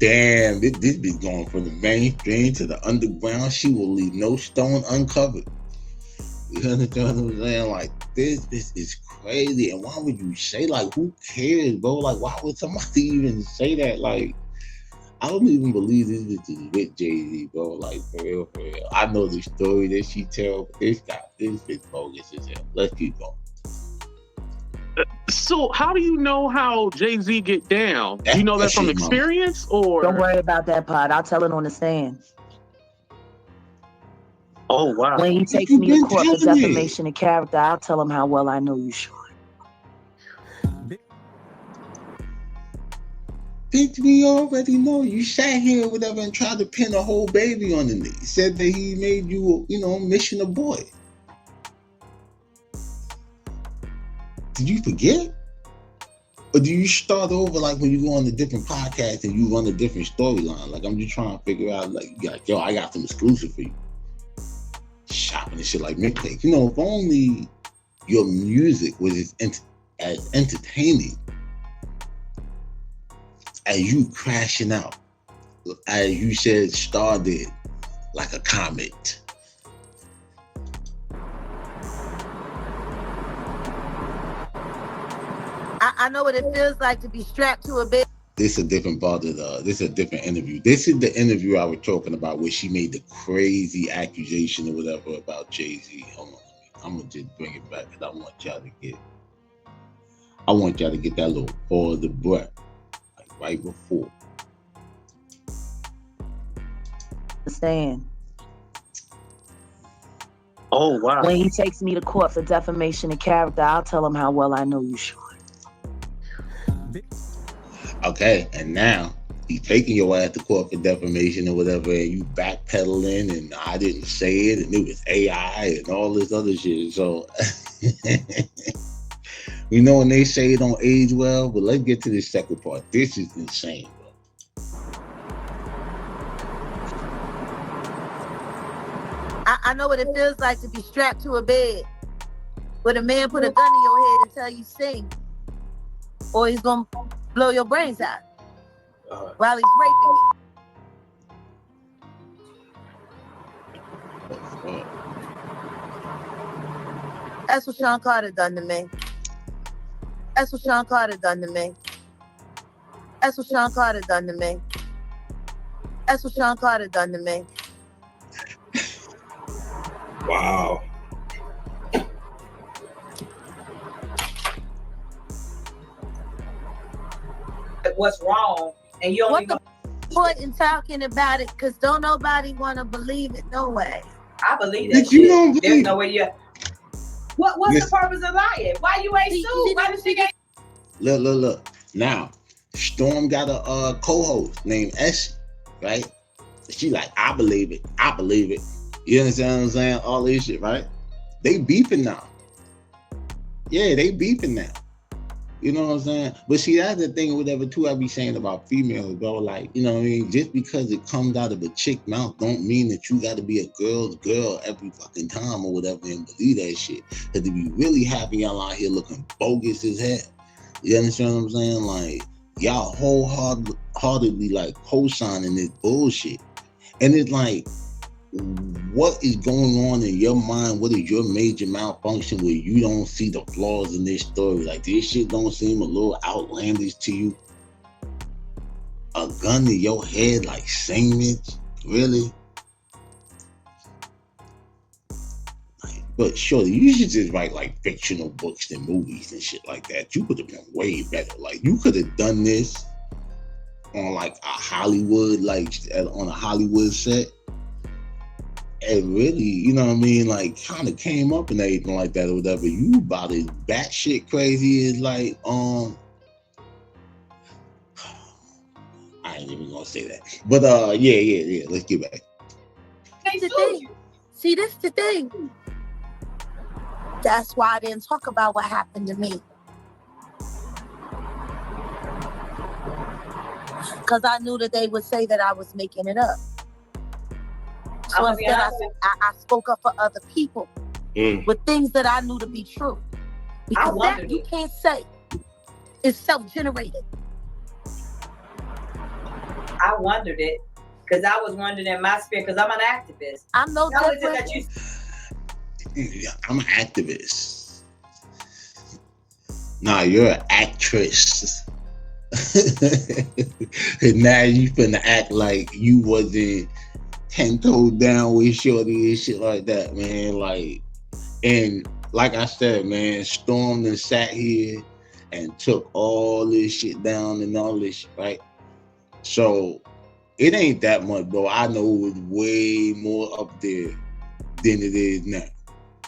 damn, this be going from the mainstream to the underground. She will leave no stone uncovered. You understand what I'm saying? Like this is crazy. And why would you say, like, who cares, bro? Like, why would somebody even say that? Like, I don't even believe this is with Jay-Z, bro. Like, for real, for real. I know the story that she tells, but this is bogus as hell. Let's keep going. So how do you know how Jay-Z get down? Do you know that from experience or? Don't worry about that part. I'll tell it on the stand. Oh, wow. When he takes me to court for defamation of character, I'll tell him how well I know you, Sean. Bitch, we already know you sat here or whatever and tried to pin a whole baby on the knee. Said that he made you, mission abort. Did you forget? Or do you start over like when you go on a different podcast and you run a different storyline? Like, I'm just trying to figure out, like, yo, I got some exclusive for you. Shopping and shit like mixtape. If only your music was as entertaining as you crashing out, as you said, Star did, like a comet. I know what it feels like to be strapped to a bed. This is a different part of this is a different interview. This is the interview I was talking about where she made the crazy accusation or whatever about Jay-Z. Hold on, I'm gonna just bring it back because I want y'all to get. I want y'all to get that little pause the breath, like right before. Understand? Oh wow. When he takes me to court for defamation of character, I'll tell him how well I know you, Sean. Okay, and now he's taking your ass to court for defamation or whatever, and you backpedaling, and I didn't say it, and it was AI and all this other shit. So, you know, when they say it don't age well, but let's get to the second part. This is insane, bro. I know what it feels like to be strapped to a bed with a man put a gun in your head and tell you sing, or he's gonna blow your brains out while he's raping you. That's what Sean Carter done to me. That's what Sean Carter done to me. That's what Sean Carter done to me. That's what Sean Carter done to me. Wow. What's wrong? And you only What's the point in talking about it? Because don't nobody want to believe it. No way. I believe that shit. There's no way you. What's the purpose of lying? Why you ain't sued? Why the shit ain't? Look. Now, Storm got a co-host named Essie, right? She like, I believe it. You understand what I'm saying? All this shit, right? They beefing now. Yeah, they beefing now. You know what I'm saying? But see, that's the thing, whatever, too, I be saying about females, bro. Like, you know what I mean? Just because it comes out of a chick mouth don't mean that you got to be a girl's girl every fucking time or whatever and believe that shit. Because to be really happy, y'all out here looking bogus as hell. You understand what I'm saying? Like, y'all wholeheartedly, like, co-signing this bullshit. And it's like, what is going on in your mind? What is your major malfunction where you don't see the flaws in this story? Like, this shit don't seem a little outlandish to you? A gun to your head, like sandwich? Really? Like, but surely you should just write like fictional books and movies and shit like that. You could have been way better. Like, you could have done this on like a Hollywood, like on a Hollywood set. And really, you know what I mean, like, kind of came up and everything like that or whatever. You about as batshit crazy as like, I ain't even gonna say that. But yeah. Let's get back. That's the thing. See, this is the thing. That's why I didn't talk about what happened to me. Because I knew that they would say that I was making it up. So instead, I spoke up for other people with things that I knew to be true. Because that you can't say is self-generated. I wondered it because I was wondering in my spirit because I'm an activist. I'm no different. I'm an activist. Nah, you're an actress. And now you finna act like you wasn't 10 toes down with shorty and shit like that, man. Like, and like I said, man, Storm and sat here and took all this shit down and all this shit, right? So it ain't that much, bro. I know it was way more up there than it is now.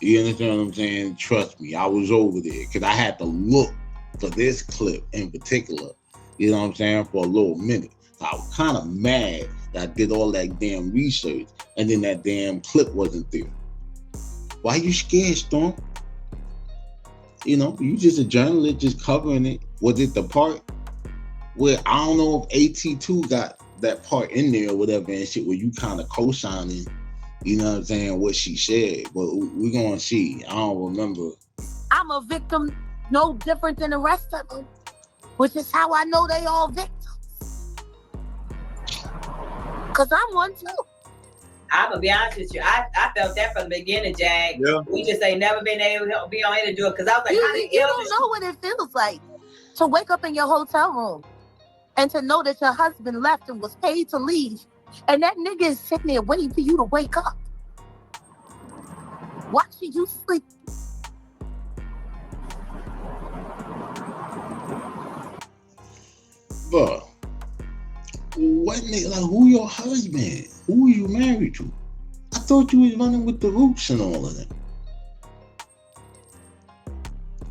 You understand what I'm saying? Trust me, I was over there because I had to look for this clip in particular, you know what I'm saying, for a little minute. I was kind of mad that I did all that damn research and then that damn clip wasn't there. Why you scared, Storm? You know, you just a journalist just covering it. Was it the part where, I don't know if AT2 got that part in there or whatever and shit where you kind of co-signing, you know what I'm saying, what she said, but we're gonna see. I don't remember. I'm a victim no different than the rest of them, which is how I know they all victims. Because I'm one too. I'm gonna be honest with you. I felt that from the beginning, Jag. Yeah. We just ain't never been able to be on here to do it because I was like, you don't know what it feels like to wake up in your hotel room and to know that your husband left and was paid to leave, and that nigga is sitting there waiting for you to wake up, watching you sleep. bro, what nigga, like, who your husband? Who are you married to? I thought you was running with the Roots and all of them.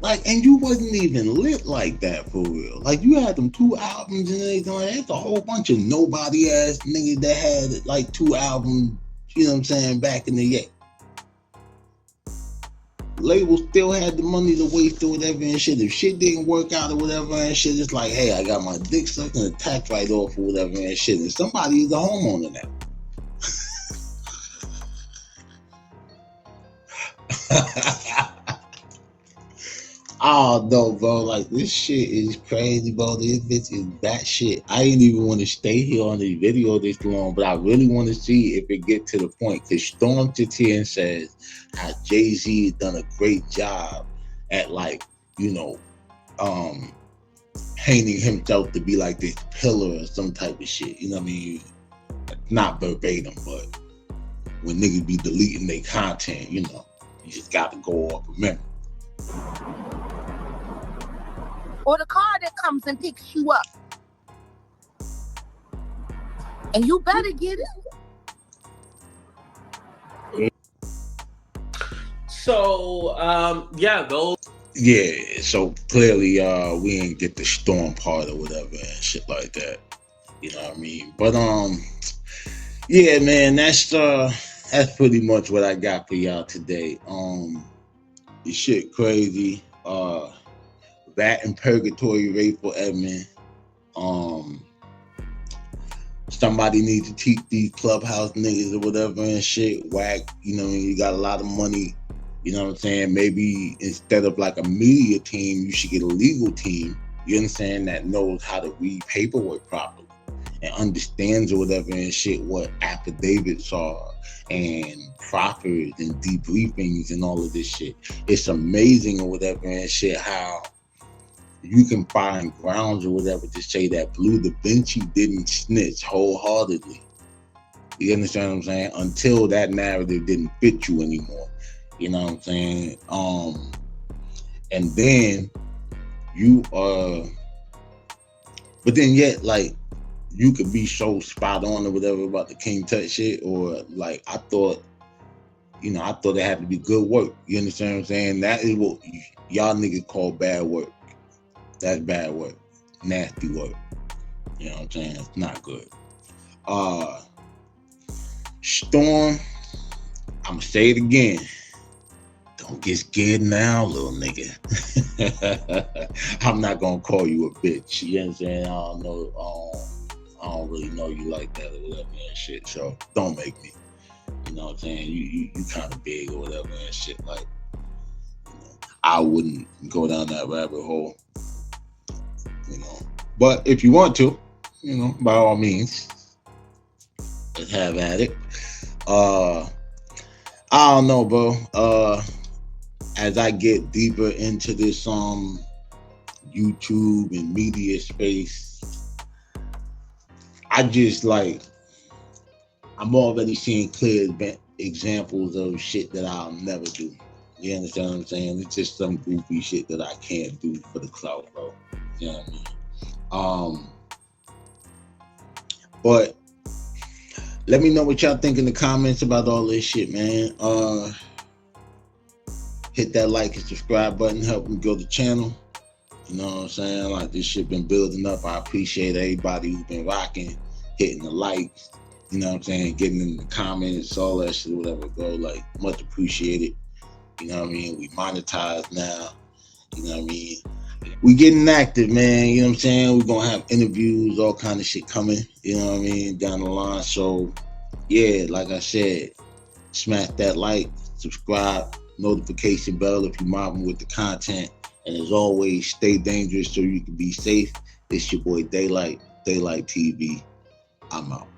Like, and you wasn't even lit like that for real. Like, you had them 2 albums and everything like that. That's a whole bunch of nobody ass niggas that had like 2 albums, you know what I'm saying, back in the day. Label still had the money to waste or whatever and shit. If shit didn't work out or whatever and shit, it's like, hey, I got my dick sucked and a tax write-off or whatever and shit. And somebody is a homeowner now. Oh no, bro! Like, this shit is crazy, bro. This bitch is batshit. I didn't even want to stay here on the video this long, but I really want to see if it get to the point. Cause Storm sits here and says how Jay-Z has done a great job at, like, you know, painting himself to be like this pillar or some type of shit. You know what I mean? Not verbatim, but when niggas be deleting their content, you know, you just got to go off of memory. Or the car that comes and picks you up. And you better get it. So, yeah, those. Yeah, so clearly we ain't get the Storm part or whatever and shit like that. You know what I mean? But yeah, man, that's pretty much what I got for y'all today. This shit crazy. That in Purgatory, Rayful Edmond. Somebody needs to teach these clubhouse niggas or whatever and shit. Wack, you know, you got a lot of money. You know what I'm saying? Maybe instead of like a media team, you should get a legal team. You understand, that knows how to read paperwork properly and understands or whatever and shit what affidavits are and proffers and debriefings and all of this shit. It's amazing or whatever and shit how you can find grounds or whatever to say that Blue Da Vinci didn't snitch wholeheartedly. You understand what I'm saying? Until that narrative didn't fit you anymore. You know what I'm saying? And then you but then yet, like, you could be so spot on or whatever about the King Tut shit, or like, I thought it had to be good work. You understand what I'm saying? That is what y'all niggas call bad work. That's bad work. Nasty work. You know what I'm saying? It's not good. Storm, I'ma say it again. Don't get scared now, little nigga. I'm not gonna call you a bitch. You know what I'm saying? I don't really know you like that or whatever and shit. So don't make me. You know what I'm saying? You kind of big or whatever and shit. Like, you know, I wouldn't go down that rabbit hole. You know, but if you want to, you know, by all means, let's have at it. I don't know, bro. As I get deeper into this YouTube and media space, I just I'm already seeing clear examples of shit that I'll never do. You understand what I'm saying? It's just some goofy shit that I can't do for the clout, bro. You know what I mean? But let me know what y'all think in the comments about all this shit, man. Hit that like and subscribe button, help me grow the channel. You know what I'm saying? Like, this shit been building up. I appreciate everybody who's been rocking, hitting the likes, you know what I'm saying, getting in the comments, all that shit, whatever, bro. Like, much appreciated. You know what I mean? We monetize now. You know what I mean? We getting active, man. You know what I'm saying? We're gonna have interviews, all kind of shit coming, you know what I mean, down the line. So yeah, like I said, smash that like, subscribe, notification bell if you're mobbing with the content. And as always, stay dangerous so you can be safe. It's your boy Daylight TV. I'm out.